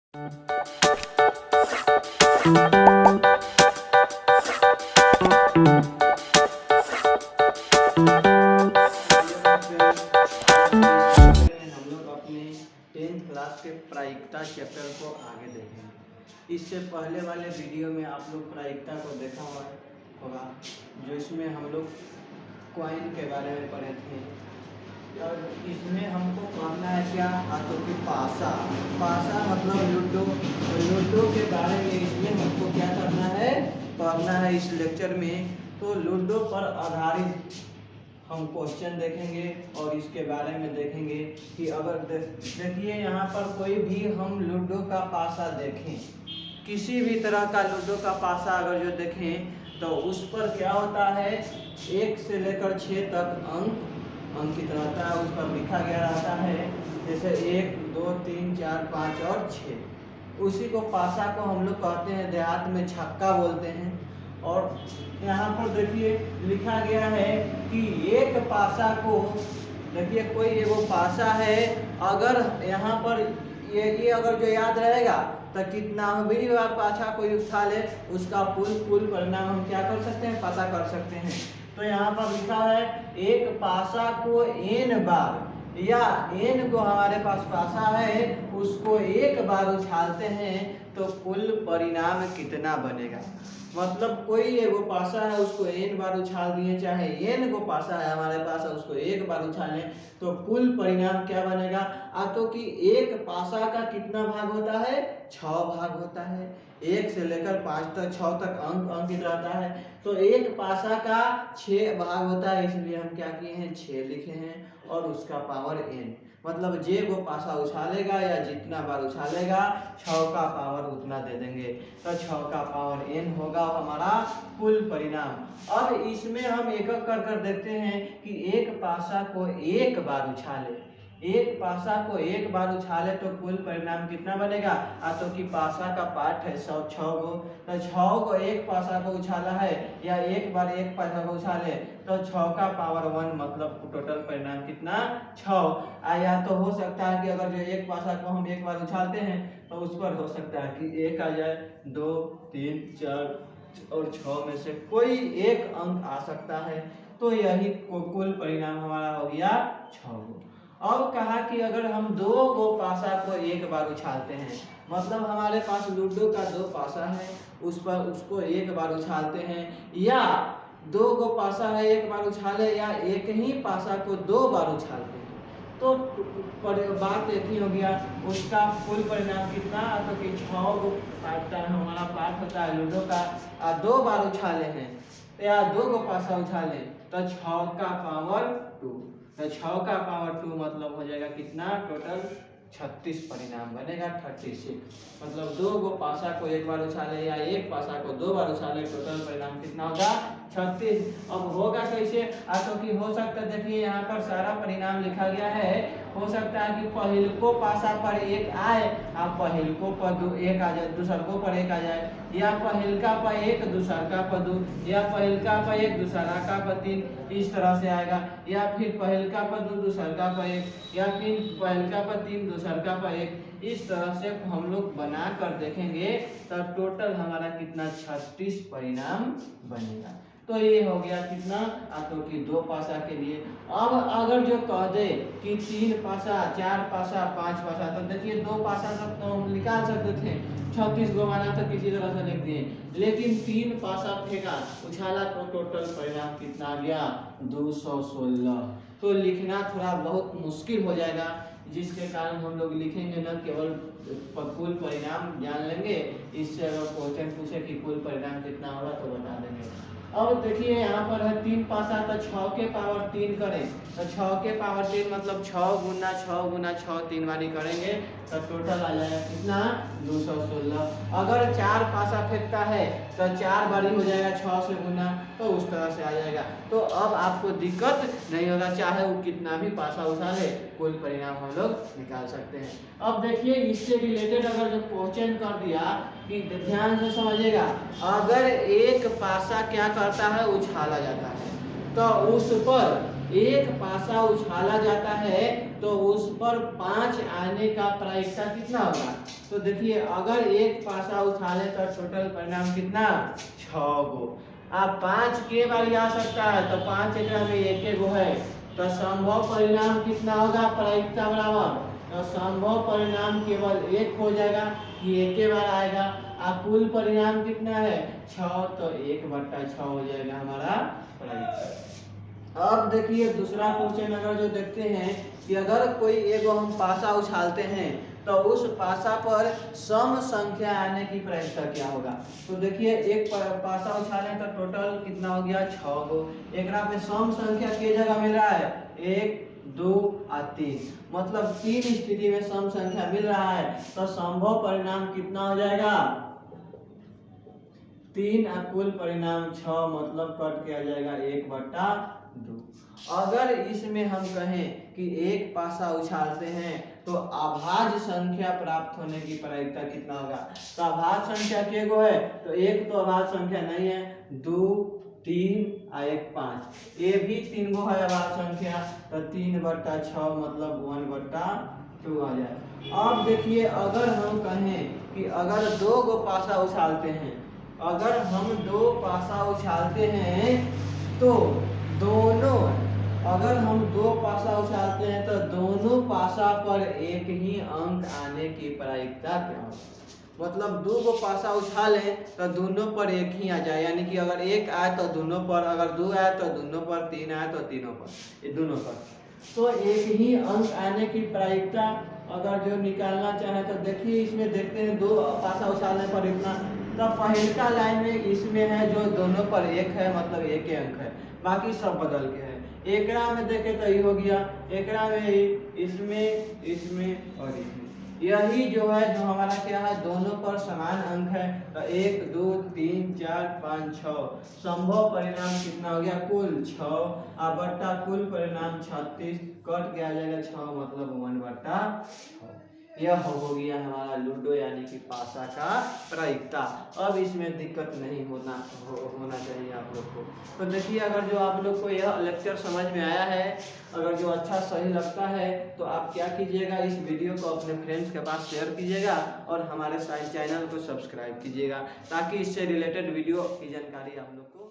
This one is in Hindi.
हम लोग अपने 10th क्लास के प्रायिकता चैप्टर को आगे देखेंगे। इससे पहले वाले वीडियो में आप लोग प्रायिकता को देखा होगा, जो इसमें हम लोग कॉइन के बारे में पढ़े थे। और इसमें हमको पढ़ना है क्या, हाथों की पासा मतलब लूडो। तो लूडो के बारे में इसमें हमको क्या करना है, पढ़ना है इस लेक्चर में। तो लूडो पर आधारित हम क्वेश्चन देखेंगे और इसके बारे में देखेंगे कि अगर देखिए यहाँ पर कोई भी हम लूडो का पासा देखें, किसी भी तरह का लूडो का पासा अगर जो देखें तो उस पर क्या होता है, 1 से लेकर 6 तक अंकित रहता है, उस पर लिखा गया रहता है। जैसे 1 2 3 4 5 और 6। उसी को पासा को हम लोग कहते हैं, देहात में छक्का बोलते हैं। और यहाँ पर देखिए लिखा गया है कि एक पासा को, देखिए कोई एगो पासा है, अगर यहाँ पर ये अगर जो याद रहेगा तो कितना भी बार पासा कोई उठा ले उसका कुल परिणाम हम क्या कर सकते हैं, पता कर सकते हैं। तो यहाँ पर लिखा है एक पासा को n बार, या n को हमारे पास पासा है उसको 1 बार उछालते हैं तो कुल परिणाम कितना बनेगा। मतलब कोई एगो पासा है उसको n बार उछाल दिए, चाहे n को पासा है हमारे पास उसको 1 बार उछालें तो कुल परिणाम क्या बनेगा। तो कि एक पासा का कितना भाग होता है, 6 भाग होता है। 1 से लेकर 5 तक 6 तक अंकित रहता है। तो एक पासा का 6 भाग होता है, इसलिए हम क्या किए हैं, 6 लिखे हैं और उसका पावर n। मतलब जे वो पासा उछालेगा या जितना बार उछालेगा 6 का पावर उतना दे देंगे, तो 6 का पावर n होगा हमारा कुल परिणाम। अब इसमें हम एक एक कर देखते हैं कि एक पासा को 1 बार उछाले, एक पासा को 1 बार उछाले तो कुल परिणाम कितना बनेगा। तो कि पासा का पार्ट है 6 गो, तो 6 को एक पासा को उछाला है या 1 बार 1 पासा को उछाले तो 6 का पावर 1, मतलब टोटल परिणाम कितना 6। या तो हो सकता है कि अगर जो एक पासा को हम 1 बार उछालते हैं तो उस पर हो सकता है कि 1 आ जाए, 2 3 4 और 6 में से कोई एक अंक आ सकता है। तो यही कुल परिणाम हमारा हो गया 6 गो। अब कहा कि अगर हम 2 गो पासा को 1 बार उछालते हैं, मतलब हमारे पास लूडो का 2 पासा है, उसको 1 बार उछालते हैं, या 2 गो पासा है 1 बार उछाले, या एक ही पासा को 2 बार उछालते हैं, तो बात एक ही हो गया, उसका कुल परिणाम कितना। तो कि 6 गो हमारा पार्ट होता है लूडो का, 2 बार उछाले हैं या 2 गो पासा उछाले तो 6 का पावर 2, तो 6 का पावर 2 मतलब हो जाएगा कितना, टोटल 36 परिणाम बनेगा, 36। मतलब 2 गो पासा को 1 बार उछाले या 1 पासा को 2 बार उछाले, टोटल परिणाम कितना होगा, 36। अब होगा कैसे, तो कि हो सकता है, देखिए यहाँ पर सारा परिणाम लिखा गया है। हो सकता है कि पहिलको पासा पर 1 आए, पहिलको पर 1 आ जाए, दूसरको पर 1 आ जाए, या पहिलका पर 1 दूसरका पर 2, या पहिलका पर 1 दूसरका पर 3, इस तरह से आएगा। या फिर पहिलका पर 2 दूसरका पर 1, या फिर पहिलका पर 3 दूसरका पर 1, इस तरह से हम लोग बना कर देखेंगे तो टोटल हमारा कितना 36 परिणाम बनेगा। तो ये हो गया कितना, तो कि 2 पासा के लिए। अब अगर जो कह दे कि 3 पासा 4 पासा 5 पासा, तो देखिए 2 पासा तक तो हम निकाल सकते थे, 36 गो माना तो किसी तरह से लिख दिए, लेकिन 3 पासा फेंका उछाला तो टोटल परिणाम कितना आ गया, 216। तो लिखना थोड़ा बहुत मुश्किल हो जाएगा, जिसके कारण हम लोग लिखेंगे न केवल कुल परिणाम जान लेंगे, इससे अगर क्वेश्चन पूछे कि कुल परिणाम कितना होगा तो बता देंगे। अब देखिए यहाँ पर है 3 पासा, तो 6 के पावर 3 करें तो 6 के पावर 3 मतलब 6 गुना 6 गुना 6 3 बारी करेंगे तो टोटल आ जाएगा कितना, 216। अगर 4 पासा फेंकता है तो 4 बारी हो जाएगा 6 से गुना, तो उस तरह से आ जाएगा। तो अब आपको दिक्कत नहीं होगा, चाहे वो कितना भी पासा उठा ले, कुल परिणाम हम लोग निकाल सकते हैं। अब देखिए इससे रिलेटेड अगर जो क्वेश्चन कर दिया कि ध्यान से समझिएगा, अगर एक पासा क्या करता है, उछाला जाता है, तो उस पर एक पासा उछाला जाता है तो उस पर 5 आने का प्रायिकता कितना होगा। तो देखिए अगर एक पासा उछाले तो टोटल परिणाम कितना 6 गो। अब 5 के बार आ सकता है तो 5 एकरा में एक गो है तो संभव परिणाम कितना होगा प्रायिकता बराबर। तो संभव परिणाम केवल एक हो जाएगा कि एक बार आएगा। अब कुल परिणाम कितना है 6 तो 1/6 हो जाएगा हमारा प्रायिकता। अब देखिए दूसरा क्वेश्चन अगर जो देखते हैं कि अगर कोई एगो हम पासा उछालते हैं तो उस पासा पर सम संख्या आने की प्रायिकता क्या होगा। तो देखिए एक पासा उछाले तो टोटल कितना हो गया 6 गो। एक पे सम संख्या के जगह मिल रहा है 1 2 और 3 मतलब 3 स्थिति में सम संख्या मिल रहा है तो संभव परिणाम कितना हो जाएगा 3 और कुल परिणाम 6 मतलब कट के आ जाएगा 1/2। अगर इसमें हम कहें कि एक पासा उछालते हैं तो अभाज्य संख्या प्राप्त होने की प्रायिकता कितना होगा। तो अभाज्य संख्या के गो है तो एक तो अभाज्य संख्या नहीं है 2 3 और 1 5 ये भी 3 गो है अभाज्य संख्या तो 3/6 मतलब 1/2 आ जाए। अब देखिए अगर हम कहें कि अगर 2 गो पासा उछालते हैं अगर हम 2 पासा उछालते हैं तो दोनों अगर हम 2 पासा उछालते हैं तो दोनों पासा पर एक ही अंक आने की प्रायिकता क्या होगी। मतलब 2 गो पासा उछालें तो दोनों पर एक ही आ जाए यानी कि अगर 1 आए तो दोनों पर अगर 2 आए तो दोनों पर 3 आए तो तीनों पर ये दोनों पर तो एक ही अंक आने की प्रायिकता अगर जो निकालना चाहे तो देखिए इसमें देखते हैं 2 पासा उछालने पर इतना तो पहलका लाइन में इसमें है जो दोनों पर एक है मतलब एक ही अंक है बाकी सब बदल के है। एकरा में देखे तो ये हो गया एकरा में ही इसमें इसमें और इसमें यही जो है जो हमारा क्या है दोनों पर समान अंक है तो 1 2 3 4 5 6 संभव परिणाम कितना हो गया कुल 6 और बट्टा कुल परिणाम 36 कट के आ जाएगा 6 मतलब 1/6। यह हो गया हमारा लूडो यानी कि पासा का प्रायिकता। अब इसमें दिक्कत नहीं होना चाहिए आप लोग को। तो देखिए अगर जो आप लोग को यह लेक्चर समझ में आया है अगर जो अच्छा सही लगता है तो आप क्या कीजिएगा इस वीडियो को अपने फ्रेंड्स के पास शेयर कीजिएगा और हमारे साइंस चैनल को सब्सक्राइब कीजिएगा ताकि इससे रिलेटेड वीडियो की जानकारी आप लोग को